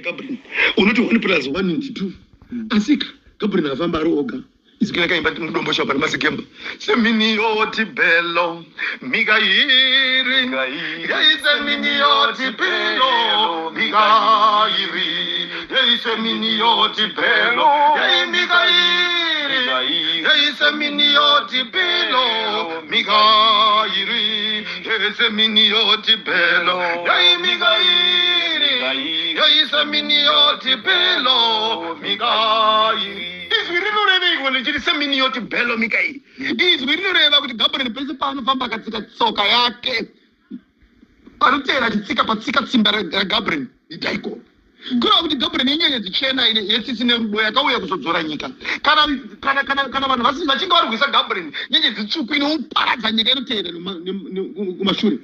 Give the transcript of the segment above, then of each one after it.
Gabriel unoti 1 + 1 = 2 asika Gabriel afamba roga izikina kaimba mudombo shapa masikemba seminiyoti bello Mikairi yaise miniyoti bello Mikairi yaise miniyoti bello yaise Mikairi yaise miniyoti bello Mikairi yaise miniyoti bello yaise Mikairi yaise miniyoti bello Mikairi. We didn't know when you say miniyoti bello Mikairi. We didn't know about the government principal of Fambaka Soka Yake. Parutera Tsika Patsika Simbara Gabrin, the Daiko. Go out with the government in the China in the Boyaka of Zoranica. Kana was matching out with a government. Yet the two queen parts and you get a Mashuri.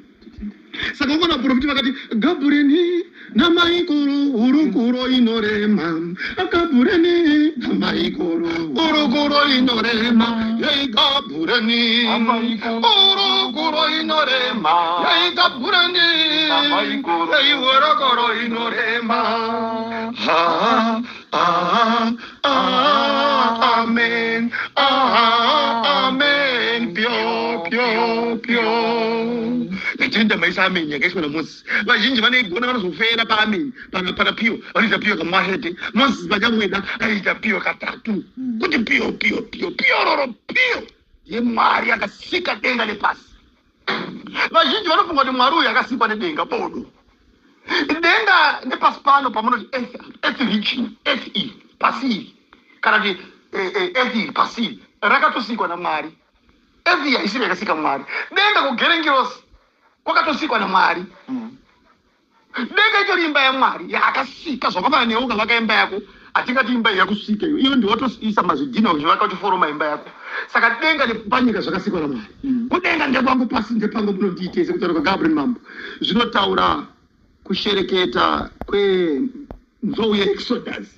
Sakona Provati Gabureni, Namaikuru, Urukuro inorema, Akabureni, Namaikuru, Urukuro inorema, Gabureni, Urukuro inorema, Gabureni, Urukuro inorema. Amen, amen, pio. Tinda maisa amenya kesho na Moses vazhinji vanegona vanozofera paamenya pana pio vanita pio kamahete Moses vachamweda aita pio katatu kuti pio roro pio ye Mwari akasika denga nepasi vazhinji vanofunga kuti Mwari uyu akasikwa nedenga podo denga nepasi pano pamunoti earth reaching earth pasiri kana kuti earth pasiri rakatosikwa naMwari earth yaisiri yakasika Mwari denga kugerengirosi kwakatosikwa naMwari denga itori imba yaMwari yakasika zvakafanana newe ukavaka imba yako atingati imba yakusika iyo ndiwo toisa mazvidhina kuzvivaka kuti foroma imba yako saka denga nepanyika zvakasikwa naMwari kudenga ndekwangu pasi ndepangu munondiitese kutaura kwaGabriel Mambo zvinotaura kushereketa kwenzou yeExodus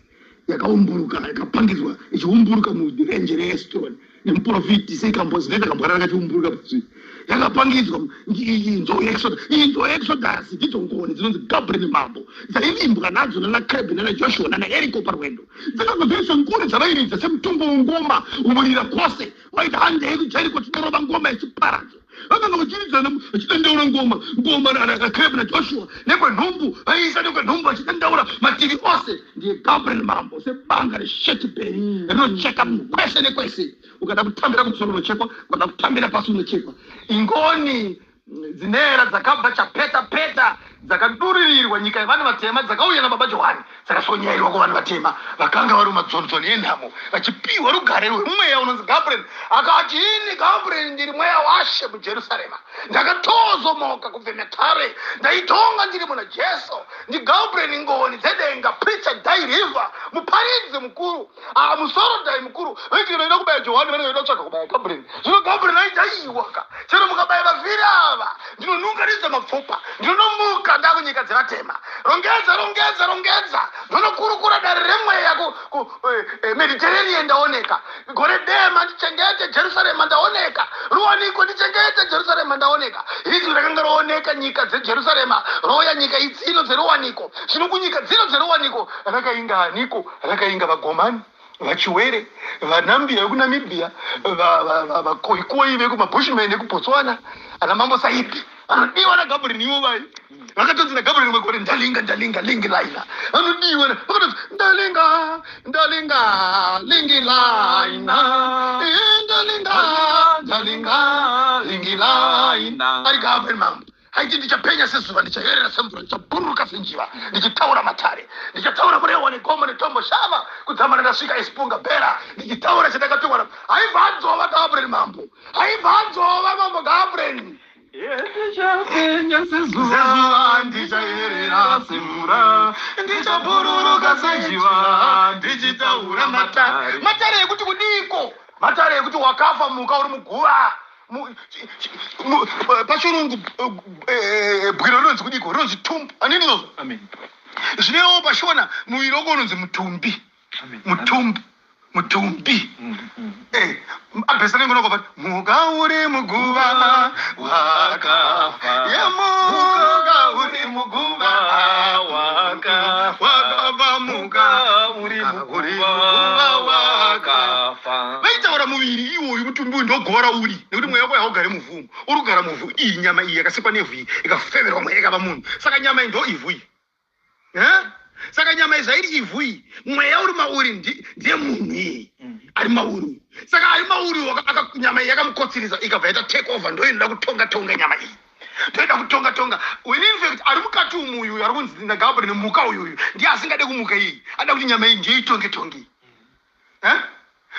yakaumburuka yakapangidzwa ichiumburuka murenje reEston nemuprofiti seikambozvinoita kambwara rakachiumburuka pazvii yakapangidzwa inzou yeExodus ndidzo ngoni dzinonzi Gabriel Mambo dzaivimbwa nadzo nanaKalebhu nanaJoshua nanaEriko parwendo dzakazobviswa ngoni dzavairidza semutombo wengoma umurira kwose waita hande yedu Jeriko chinorova ngoma yechiparadza vakanga vachiridzana vachidandaura ngoma naKalebhu naJoshua nekwenhumbu vaiisa nekwenhumbu vachidandaura mativi ose ndiye Gabriel Mambo sebanga reshetibheri rinocheka kwese nekwese ukada kutambira kumusoro unochekwa ukada kutambira pasi unochekwa ingoni dzinera dzakabva chapeta dzakaduririrwa nyika yevanhu vatema dzakauya nababa Johani dzakasonyairwa kuvanhu vatema vakanga vari madzonzoni enhamo vachipiwa rugare rwemweya unonzi Gabriel akati ini Gabriel ndiri mweya waShe muJerusarema ndakatozomoka kubva metare ndaitonga ndiri muna Jesu ndi Gabriel ngoni dzedenga preacher dai river muparidzi mukuru musoro dai mukuru viti inoida kubaya Johani vanenge veida kutsvaga kubaya Gabriel zvino Gabriel aidaiwaka chero mukabaya vaviri ava ndinonunganidza mapfupa ndinomuka ndakunyika dzevatema rongedza ndonokurukura dare remweya ku Mediterranean ndaoneka gore dema ndichengete Jerusalema ndaoneka ruwaniko ndichengete Jerusalema ndaoneka izwi rakanga rooneka nyika dzeJerusarema roya nyika idzino dzeruwaniko zvino kunyika dzino dzeruwaniko rakainga haniko rakainga vagomani vachiwere vanambia vekuNamibia vakoikoi vekumaBushman ekuBotswana ana Mambo Saipi anodiwa naGabriel niwo vai vakatodzina Gabriel mwekore ndalinga lingi laina anodiwa vakatodzi ndalinga lingi laina ndalinga lingi laina ari Gabriel Mambo haiti ndichapenya sezuva ndichayerera semvura ndichaburuka senjiva ndichitaura matare ndichataura kurewa negombo netombo shava kudzamana ndasvika eSpunga Bera ndichitaura chandakatumwa haibvanzova Gabriel Mambo haibvanzova Mambo Gabriel ndichapenya sezuva ndichayerera semvura ndichaburuka senjiva ndichitaura matare ekuti kudiko matare ekuti wakafa muka uri muguva pachirungu bwiro rinonzi kudiko rinonzi tumbu anini izvozvo zvinewo pashona muviri wako unonzi mutumbi mutumbu mutumbi apesana ngono kwa muga uri muguva wakafa ye muga uri muguva wakafa muga uri muguva wakafa vaitaura muviri iwoyu mutumbi uyu ndogora uri nekuti mweya wako yaugare muvhu uri kugara muvhu iyi nyama iyi yakasikwa nevhu iyi ikafeverwa mweya ikava munhu saka nyama iyi ndo ivhu iyi saka nyama iyi zvairi ivhu iyi mweya uri mauri ndiye munhu iyi ari mauri saka ari mauri nyama iyi yakamukotsirisa ikabva yaita take over ndo inoda kutonga nyama iyi ndoida kutonga in fact ari mukati umuyu ari kunzi ndagabri nemuka uyuyu ndiye asingade kumuka iyi ada kuti nyama iyi ndiye itonge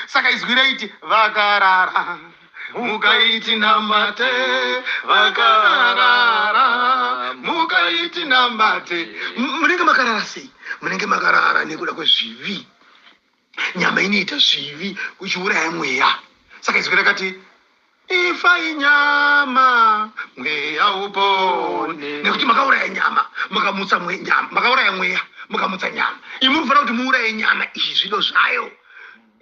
saka izwi raiti vakarara mukaiti namate vakarara mukaiti namate munenge makarara sei munenge makarara nekuda kwezvivi nyama inoita zvivi uchiuraya mweya saka izwi rakati ifa inyama mweya upone nekuti makauraya nyama makamutsa nyama makauraya mweya makamutsa nyama imi munofanira kuti muuraye nyama izvi zvino zvayo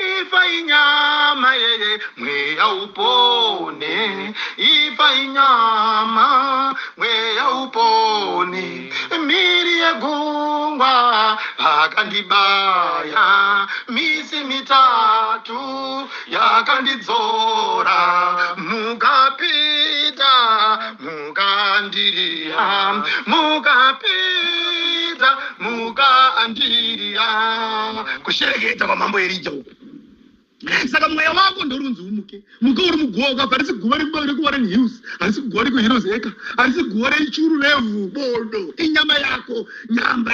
ifa inyama yeye mweya upone ifa inyama mweya upone miri yegungwa akandibaya misi mitatu yakandidzora mukapita mukandiria mukapita mukandiria kushereketa kwamambo Elija uko saka mweya wako ndorunzi umuke muka uri mugoka parisi guva rekuva renhills harisi guva rekuheroes eka harisi guva rechuru revhu bodo inyama yako nyama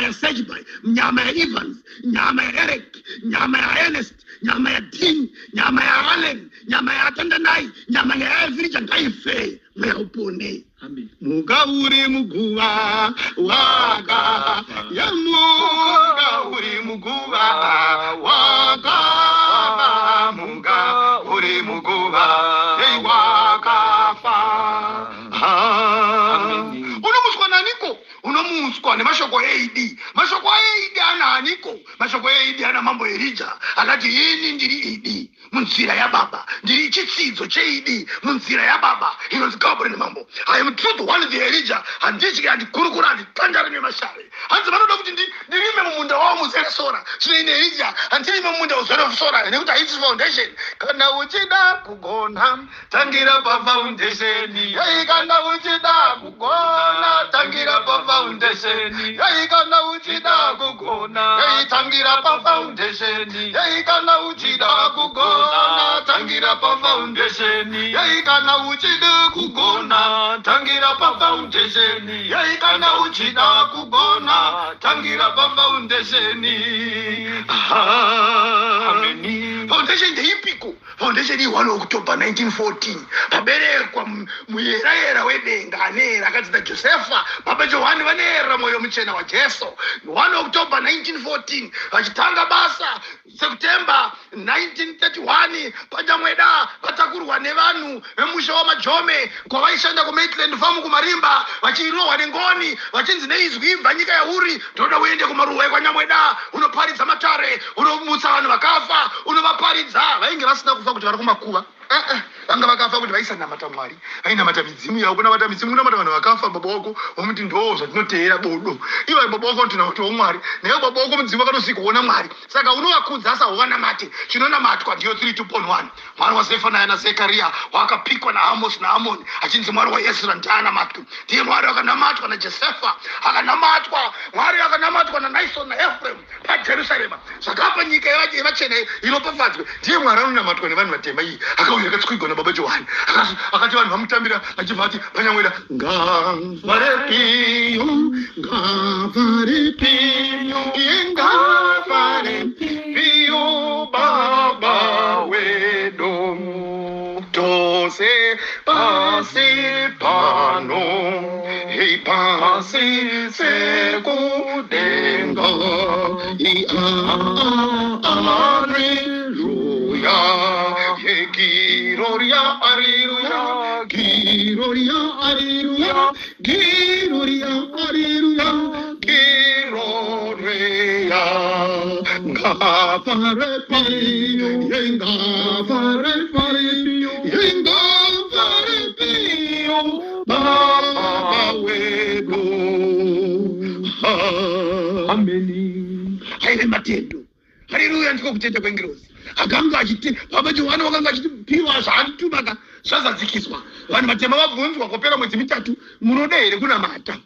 ya Sejbai, nyama ya Evans, nyama ya Eric, nyama ya Ernest, nyama ya Dean, nyama ya Allen, nyama ya Tandanai, nyama ya Everija ngaife mweya upone muka uri muguva waka ya muka uri muguva waka muka uri muguva ei wakafa unomuswa naniko unomuswa nemashoko eidi mashoko eidi ana aniko mashoko eidi ana mambo Elija akati ini ndiri idi munzira yababa ndiri chitsidzo cheidi munzira yababa inonzi Gabriel mambo I am truth one the Elija handitya ndikurukura nditandara nemashare hanzi vanoda kuti ndirime mumunda wawo muzere sora zvine Elija handirime mumunda uzere sora nekuti haisi foundation kana uchida kugona tangira pa foundation yai kana uchida kugona tangira pa foundation yai kana uchida kugona yai tangira pa foundation yai kana uchida kugona tangira pa foundation yai kana uchida kugona tangira pa foundation yai kana uchida kugona tangira pa foundation foundation ndeipiko foundation i1 October 1914 paberekwa muyera wedenga anera akadzita Josefa baba Johani vanera moyo muchena wa Jesu 1 October 1914 vachitanga basa September 1931 panyamweda vatakurwa nevanhu vemusha wamajome kwavaishanda kuMaitland Farm kumarimba vachirohwa nengoni vachinzi neizwi ibva nyika yauri ndoda uende kumaruwa ekwanyamweda unoparidza matare unomutsa vanhu vakafa unovaparidza vainge vasina kufa kuti vari kumakuva vanga vakafa kuti vaisanamata Mwari vainamata midzimu yavo kunamata midzimu kunamata vanhu vakafa baba wako wamuti ndo zvatinoteera bodo ivo baba wako vanoti nautiwo Mwari newe baba wako mudzimu vakatosvika kuona Mwari saka unovakudza asawanamate chinonamatwa ndiyo 3:1 mwana waZefania naZekaria wakapikwa naAmos naAmoni achinzi Mwari waEzra ndianamatwa ndiye Mwari akanamatwa naJosefa akanamatwa Mwari akanamatwa naNaison naEfrem paJerusarema zvakapa nyika yevachena inopafadzwe ndiye Mwari anonamatwa nevanhu vatema iyi akauya akatswigwa nababa Johani akati vanhu vamutambira achibva ati panyamwera ngavarepiyo baba wedu tose pasi pano hei pasi sekudenga Alleluia Gloria, Alleluia, Gloria, Alleluia, Gloria, Alleluia, Gloria, Baba wedu. Amen. Haile matendo. Haleluya, ndiko kutenda kwengirozi. Akanga achiti baba Johani wakanga achiti piwa zvantu baka zvazadzikiswa. Vanhu matema vabvunzwa kopera mwedzi mitatu munoda here kunamata.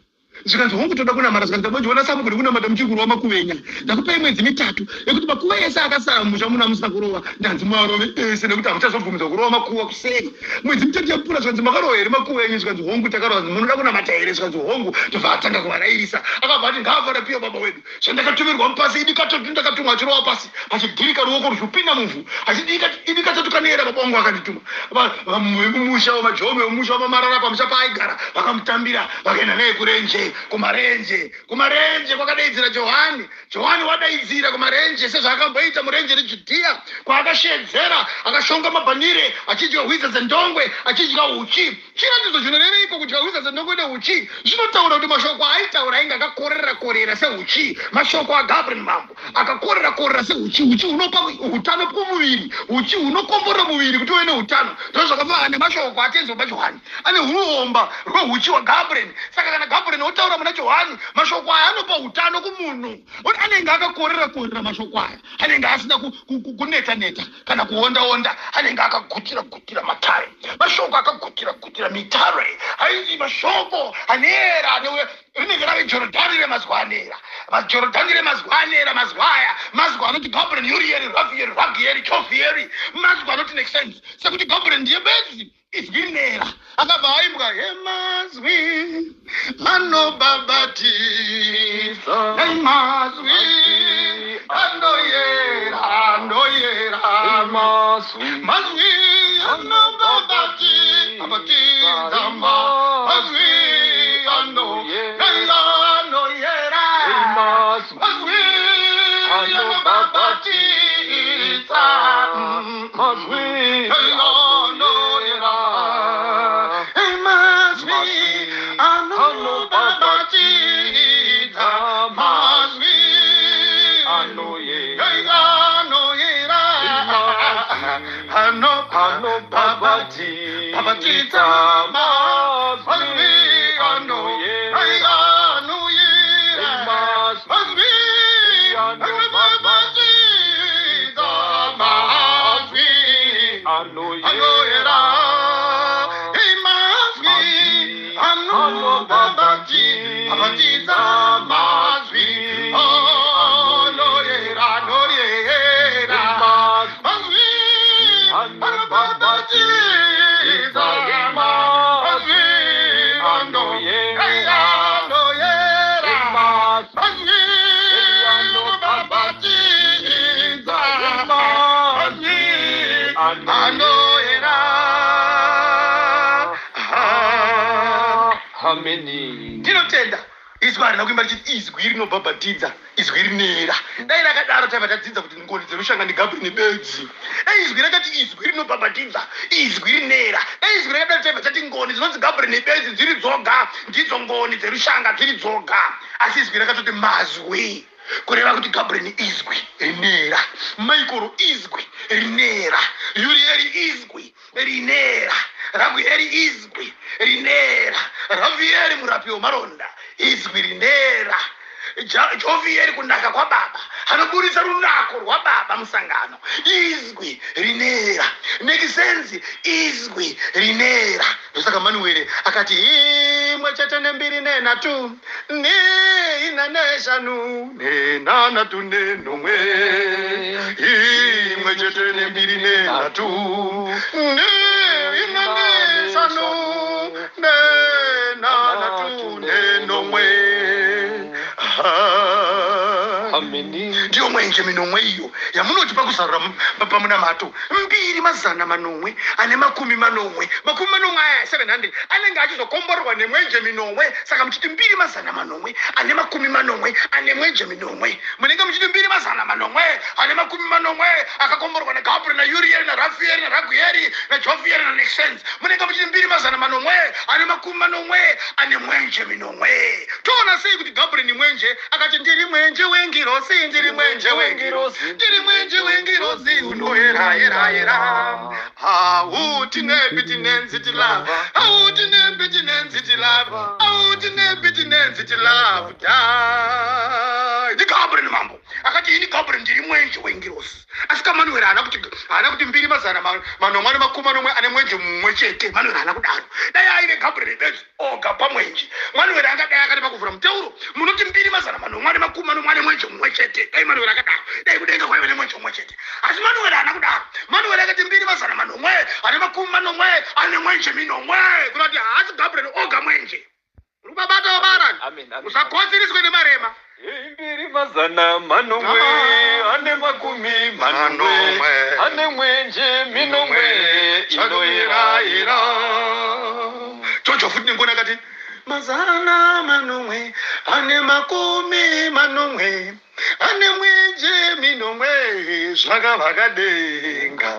Zvikanzi hongu toda kunamata, zvikanzi baba Johani samugoni kunamata muchikuru wamakuvenya. Ndakupei mwedzi mitatu yekuti makuva ese akasara musha muna musakurova ndanzi mwarove ese nekuti hamuchazobvumidzwa kurova makuva kuseri. Mwedzi mitatu yapfuura zvikanzi makarova here makuva enyu, zvikanzi hongu takarova munoda kunamata here, zvikanzi hongu tobva atanga kuvarayirisa. Akabva ati ngaavara piwa baba wedu zvandakatumirwa mupasi idi katatu ndakatumwa achirova pasi achidhirika ruoko ruzvipinda muvhu idi katatu kanera baba wangu akandituma. Mumusha wamajome mumusha wamamarara pamusha paaigara vakamutambira vakaenda naye kurenje kumarenje kwakadaidzira Johani wadaidzira kumarenje sezvaakamboita murenje reJudhea kwaakashedzera akashonga mabhanire achidya hwiza dzendongwe achidya uchi. Chiratidzo zvinoreveiko kudya hwiza dzendongwe neuchi? Zvinotaura kuti mashoko aitaura ainge akakorera seuchi. Mashoko aGabriel Mambo akakorera seuchi. Uchi unopa utano kumuviri, uchi unokomborera muviri kuti uve neutano. Ndozvakafanana nemashoko atenzi waJohani ane uomba rweuchi waGabriel. Saka kana Gabriel otaura muna Johani mashoko aya anopa utano kumunhu. Anenge akakorera mashoko aya, anenge asina kuneta kana kuonda, anenge akagutira matare. Mashoko akagutira mitare. Haizi mashoko anera rinenge rave Jorodhani remazwanera. Jorodhani remazwanera, mazwa anoti Gabriel Urieri Ragieri Chofieri, mazwa anoti make sense. Sekuti Gabriel ndiye bedzi izvinera akabva aimbwa emazwi anobabatisa emazwi anoyera mazwi anobabatisa mazwi anoyera mazwi anobabatisa mazwi ndinotenda izwi rinakuimba richiti izwi rinobhabhatidza, izwi rinera. Dai rakadaro taibva tadzidza kuti ngoni dzerushanga ndiGabriel bedzi. Dai izwi rakati izwi rinobhabhatidza, izwi rinera. Dai izwi rakadaro taibva tati ngoni dzinonzi Gabriel bedzi dziri dzoga ndidzo ngoni dzerushanga dziri dzoga. Asi izwi rakatoti mazwi kureva kuti Gabriel izwi rinera, Michael izwi rinera, Urieri izwi rinera, Ragueri izwi rinera, Ravieri murapi wemaronda izwi rinera, Jovieri kunaka kwababa anoburisa runako rwababa musangano izwi rinera, Nekisenzi izwi rinera. Ndosaka Manuere akati imwe chete nembiri nenhatu neina neshanu nenhanhatu nenomwe, imwe chete nembiri nenhatu neina neshanu nenhanhatu nenomwe. Ndiyo mwenje minomwe iyo yamunoti pakuzarura pamunamato 2,000 ane 10 aya 700 anenge achizokomborerwa nemwenje minomwe. Saka muchiti 2,000 ane 10 ane mwenje minomwe, munenge muchiti 2,000 ane 10 akakomborerwa naGabriel naUrieri naRafaeri naRagueri naJovieri naNexens. Munenge muchiti 2,000 ane 10 ane mwenje minomwe. Toona sei kuti Gabriel ni mwenje akati ndiri mwenje wengi wengirozi ndiri mwenje wengirozi ndiri mwenje wengirozi unoera era era auti nepi tinenzi tilava auti nepi tinenzi tilava auti nepi tinenzi tilava ndi Gabriel mambo akati ini Gabriel ndiri mwenje wengirozi asika Manuel ana kuti mbiri mazana manomwe makumi nomwe ane mwenje mumwe chete Manuel ana kudaro dai aine Gabriel bedzi oga pamwenje Manuel angadai akati pakuvhura mutauro munoti mbiri mazana manomwe makumi nomwe ane mwenje mumwe chete dai Manuel akadaro dai kudenga kwaive ne mwenje mumwe chete asi Manuel ana kudaro Manuel akati mbiri mazana manomwe ane makumi nomwe ane mwenje minomwe kunoti hasi Gabriel oga mwenje rubabata wabarani usakonziriswe nemarema Imbiri mazana manomwe ane makumi manomwe ane mwenje minomwe inoira ira chocho futi ngona kati mazana manomwe ane makumi manomwe ane mwenje minomwe zvakavakadenga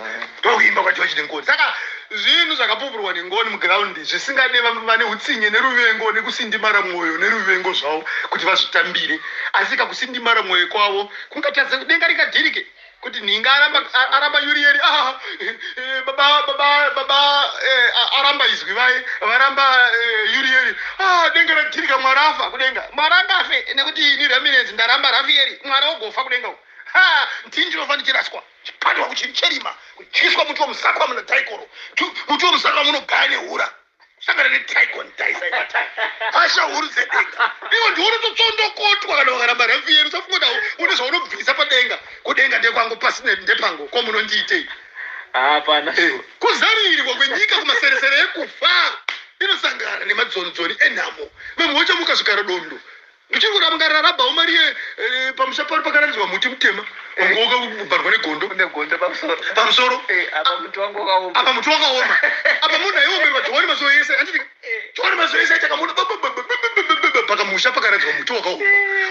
tokuimba kwacho chingoni saka zvinhu zvakapupurwa nengoni mugiraundi zvisingade vane utsinye neruvengo nekusindimara mwoyo neruvengo zvavo kuti vazvitambire asi kakusindimara mwoyo kwavo kungatadza denga rikadhirike kuti ninga aramba Uriel baba aramba izwi vai varamba Uriel denga radhirika mwarafa kudenga maranga afe nekuti ini Ramirez ndaramba Rafael mwara ogofa kudenga ntinji nofanichiraswa chipandwa kuchirima kuchiswa muti womusakwa muna taikoro muti womusakwa munogaya nehura sangana netaikon taisaibata hasha huru dzedenga iwo ndiunototsondokotwa kana wakaramba Rafael usafunga une zvaunobvisa padenga kudenga ndekwangu pasine ndepango komunondiitei hapana kuzarirwa kwenyika kumaseresere ekufa inosangana nemadzonzoni enhamo vamwe vachamuka zvikara dondo ndichikura mungararabha umariye pamusapari pakaradzwa muti mutema wangoka kubharwa negondo pamusoro apa muti wakaoma apa munhu aiomberwa Johani mazuva ese anditi Johani mazuva ese aitakamuna pakamusha pakaradzwa muti wakaoma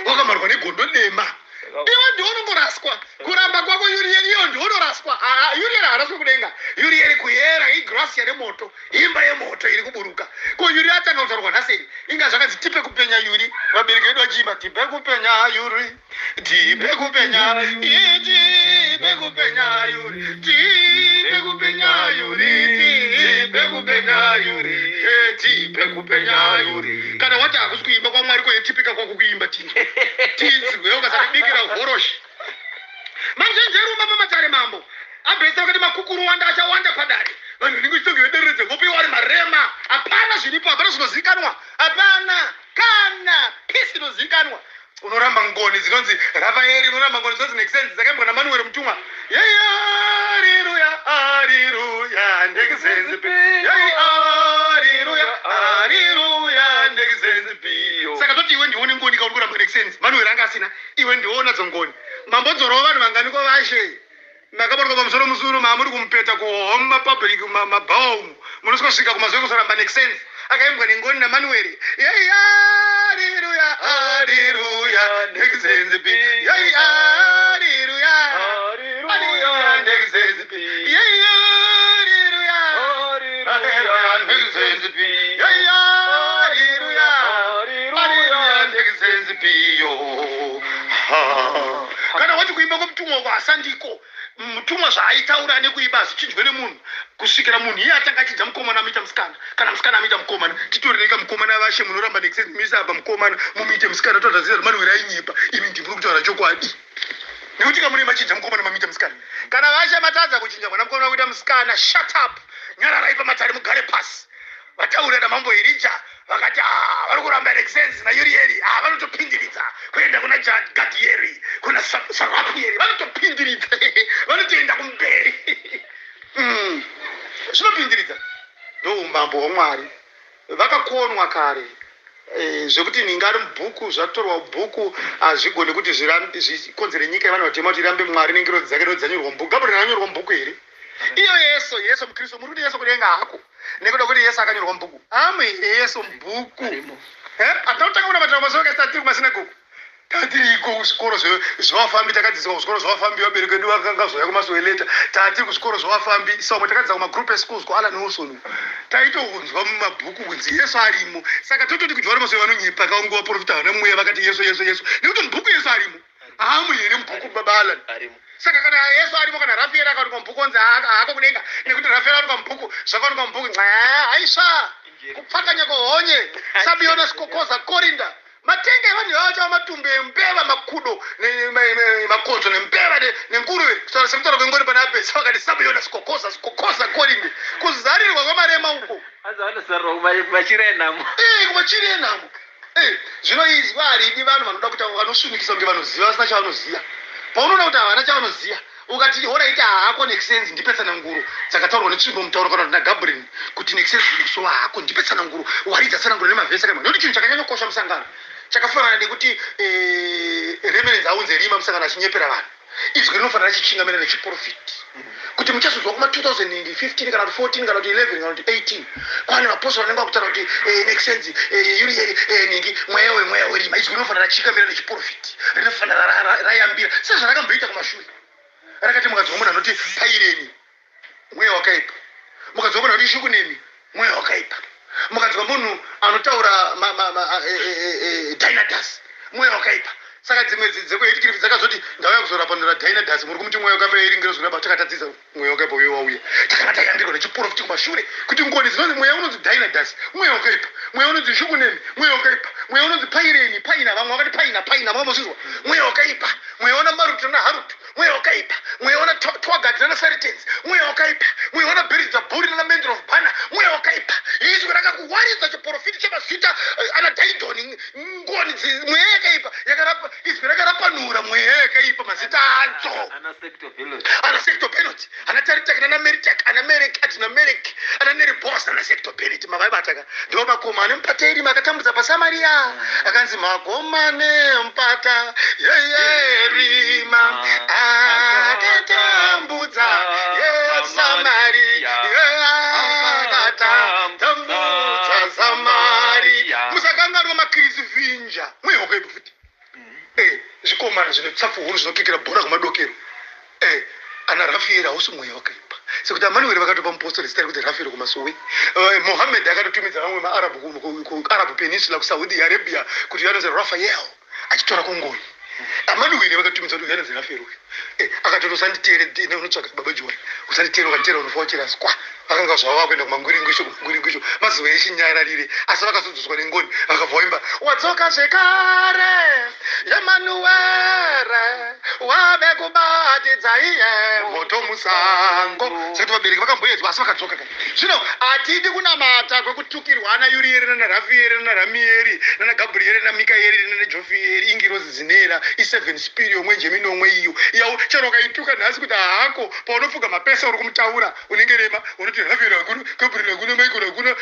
wakamarwa negondo dema iwe ndiunongoraswa kuramba kwako Uriel iyo ndiunoraswa Uriel haaraswi kudenga Uriel kuyera igracia remoto imba yemoto iri kuburuka ko Uriel atanga kutaurwa nhaseni inga zvakanzi tipe kupenya Uri vabereki vedu vachimba tipe kupenya Uri tipe kupenya tipe kupenya Uri tipe kupenya Uri tipe kupenya Uri tipe kupenya Uri kana wati hakusi kuimba kwaMwari koyetipika kwako kuimba tinzwe ukasabikira horoshi manjenjeruma pamatare mambo abhesa vakati makukuru wanda achawanda padare vanhu ndingochitongevederedze ngopi wari marema hapana zviripo hapana zvinozikanwa hapana kana pisi inozikanwa unoramba ngoni dzinonzi Rafaeri unoramba ngoni dzinonzi nekisenzi dzakaimbwa naManuel mutumwa yei haleluya haleluya ndekisenzi pi yei haleluya haleluya ndekisenzi piyo saka toti iwe ndione ngoni kauri kuramba nekisenzi Manuel anga asina iwe ndiona dzongoni mambodzorowo vanhu vanganiko vashe makabatwa pamusoro musoro maamuri kumupeta kuhome mapublic mabhaum munosvika kumazuva kusoramba nekisenzi akaimbwa nengoni naManuel yei haleluya haleluya ndekisenzi pi yei haleluya haleluya ndekisenzi pi yei haleluya haleluya ndekisenzi pi yei haleluya haleluya ndekisenzi pi yo kana wati kuimba kwomutumwa uko asandiko mutumwa zvaaitaura nekuimba zvichinjwe nemunhu kusvikira munhu iye atanga achidza mukomana amuita musikana kana musikana amuita mukomana titorereka mukomana vashe munoramba nekisenzi muisa apa mukomana mumuite musikana totaziva kuti Manuel ainyipa imi ndimuri kutaura chokwadi nekuti kamune machinja mukomana mamuita musikana kana vashe matadza kuchinja mwana mukomana kuita musikana shut up nyararai pamatare mugare pasi vataura namambo Elijah vakati vari kuramba nekisenzi naUriel vanotopindiridza kuenda kuna Gadieri kuna Sarapieri vanotopindiridza vanotoenda kumberi zvinopindiridza ndoumambo hwaMwari vakakonwa kare zvekuti ningari mubhuku zvatorwa bhuku hazvigone kuti zvikonzere nyika yevanhu vatema kuti irambe Mwari nengerodzi dzake ndo dzanyorwa mubhuku Gabriel anyorwa mubhuku here iyo Yesu mukristu muri kuti Yesu kudenga hako nekuda kuti Yesu akanyorwa mubhuku amwe Yesu mubhuku atinotanga kuna matara mazoka esatiri kumasinagogu tatiriko kuzvikoro zvevafambi takadzidziswa kuzvikoro zvevafambi vabereki vedu vakanga zoya kumasoeleta tatiri kuzvikoro zvevafambi samwe takadzidza kumagroup eschools kuAlan Wilson taitounzwa mumabhuku kunzi Yesu arimo saka tototi kudya vari masoe vanonyipa kaunge vaprofita vana mweya vakati Yesu nekuti mubhuku Yesu arimo babala arimo saka kana Yesu arimo kana Rafael akati kwambukonza haako kudenga nekuti Rafael ari kwambuku zvakati kwambuku aisha kupfakanya kohonye sabiona sikokoza korinda matenge vanhu vacho matumbe mbeva makudo makonzo nembeva nenguruve sekutara kwengori pana apesa vakati sabiona sikokoza korinde kuzarirwa kwamarema uko azanosarwa kumachirenamo kumachirenamo zvino izvi varidi vanhu vanoda kuti vanosumikisa kunge vanoziva vasina chavanoziva paunoona kuti havana chavanoziva ukati hora iti haako nekisenzi ndipetsana nguru dzakataurwa netsvimbo mutauro kana kuti naGabriel kuti nekisenzi so haako ndipetsana nguru waridza tsana nguru nemavhesi akamwe nokuti chinhu chakanyanya kukosha musangano chakafanana nekuti reverends aunze rima musangano achinyepera vanhu izwi rinofanira chichingamira nechiprofiti kuti muchazozwa kuma 2015 kana kuti 14 kana kuti 11 kana kuti 18 kwane vapostori vanenge vakutaura kuti nekisenzi ningi mweya werima izwi rinofanira chichingamira nechiprofiti rinofanira rayambira sezvarakamboita kumashure rakati mukadzi womunhu anoti paireni mweya wakaipa mukadzi womunhu anoti shukunemi mweya wakaipa mukadzi womunhu anotaura dynadas mweya wakaipa saka dzimwe dzekuhetikirifi dzakazoti ndauya kuzorapanura dynadas muri kumuti mweya wakaipa iringiro zviraba takatadzidza mweya wakaipa uyo wauya takana tayambirwa nechiprofiti kumashure kuti ngoni dzinonzi mweya unonzi dynadas mweya wakaipa mweya unonzi shukunemi mweya wakaipa mweya unonzi paireni paina vamwe vakati paina makamuzvizwa mweya wakaipa mweya una marutu naharutu mweya wakaipa mweya una twagati nanasaritens mweya wakaipa mweya una berizabhuri nanamendor of bana mweya wakaipa izwi rakakuwaridza chiprofiti chemazita ana daidoni ngoni mweya yakaipa yakarapa izwi rakarapanura mweya yakaipa mazita adzo ana sector penalty ana taritaki nanameritak ana merek adina merek ana neribos nana sector penalty mavaibataka ndivo makoma anemupateri makatambudza pasamaria akanzi makoma nempata yeyerima akatambudza yeSamaria akatambudza Samaria musakanganwa makirisi vinja mweya wakaipa futi zvikomana zvinotsafu huru zvinokekera bhora kumadokero ana Rafael hausi mweya wakaipa sekuti Emmanuel vakatopa mupostori zita rekuti Rafael kumasowe Mohammed akatotumidza vamwe maarabu kuarabu peninsula kusaudi arabia kuti vanonzi Rafael achitora kongoni Emmanuel vakatumidza kuti vanonzi Rafael akatoti usanditeere unotsvaga baba Joy usanditeere ukanditeera unofochera skwa vakanga zvavo vakuenda kumangwiringwisho mazuva echinyararire asi vakazodzoswa nengoni vakabva vaimba wadzoka zvekare Emanuere wave kubatidza iye moto musango sekuti vabereki vakamboedzwa asi vakadzoka kare zvino hatidi kunamata kwekutukirwa ana Urieri nana Rafaeri nana Ramieri nana Gabrieri nana Mikaeri nana Jofieri ingirozi dzinera i7 spirio mwenje minomwe iyo yau chero kaituka nhasi kuti haako paunofuga mapesa uri kumutaura unenge rema unoti Rafaeri hakuna Gabriel hakuna Michael hakuna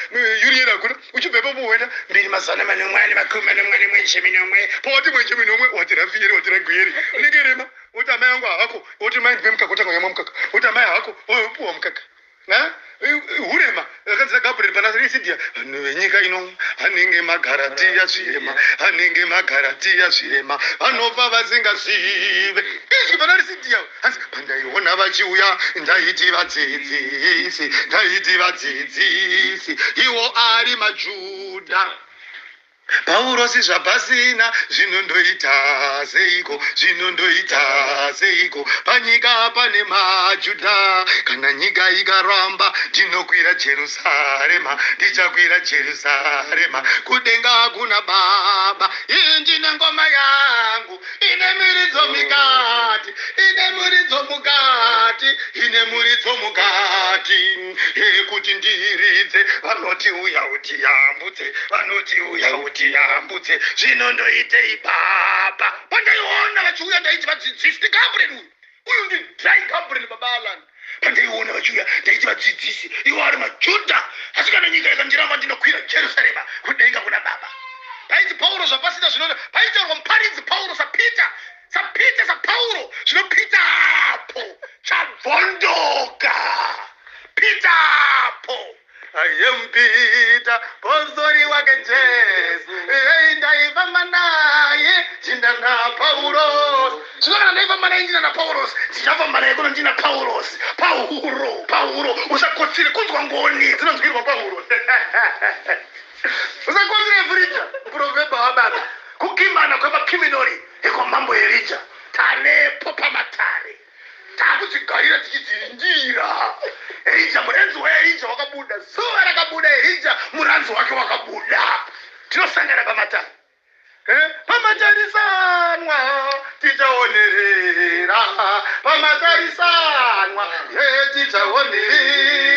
Urieri hakuna uchibvepo muwenda 2,400 mwenje minomwe pauti mwenje minomwe wati Rafaeri wati Ragueri unenge rema uti amai angu haako uti mai ndipe mukaka utanga yamwa mukaka uti amai haako upuwa mukaka hurema akanzi Gabriel panasirisidia vanhu venyika ino anenge magaratiya zvirema anenge magaratiya zvirema vanobva vasingazive izvi panarisidia asi pandaiona vachiuya ndaiti vadzidzisi iwo ari maJudha Paurosi zvapasina zvinondoita seiko panyika pane maJudha kana nyika ikaramba ndinokwira Jerusarema ndichakwira Jerusarema kudenga kuna baba iyi ndine ngoma yangu ine miridzo mukati kuti ndiridze vanoti uya utiyambutse zvinondoitei baba pandaiona vachiuya ndaiti vadzidzisi Gabriel uyu ndi dry Gabriel baba Alan pandaiona vachiuya ndaiti vadzidzisi iwo ari maJudha asi kana nyika ikandiramba ndinokwira Jerusarema kudenga kuna baba paiti Paulo zvapasina zvinoda paitaurwa muparidzi Paulo saPeter saPaulo zvinopitapo chabvondoka pitapo I am Peter, postori wake Jesu. Ndaifamba naye jinda na Paulos. Zvinoda ndaifamba naye jinda na Paulos. Ndichafamba naye kuno ndina Paulos. Paulo. Usakotsire kunzwa ngoni. Dzinonzwirwa Paulo. Usakotsire Frija. Proveba wababa. Kukimana kweba kiminori. Eko mambo Elija. tanepo pamatare takudzigarira tichidziringira. Elija murenzi waElija wakabuda, zuva rakabuda, Elija muranzi wake wakabuda. Tinosangana pamatare. Pamatarisana tichaonerera, pamatarisana tichaonerera.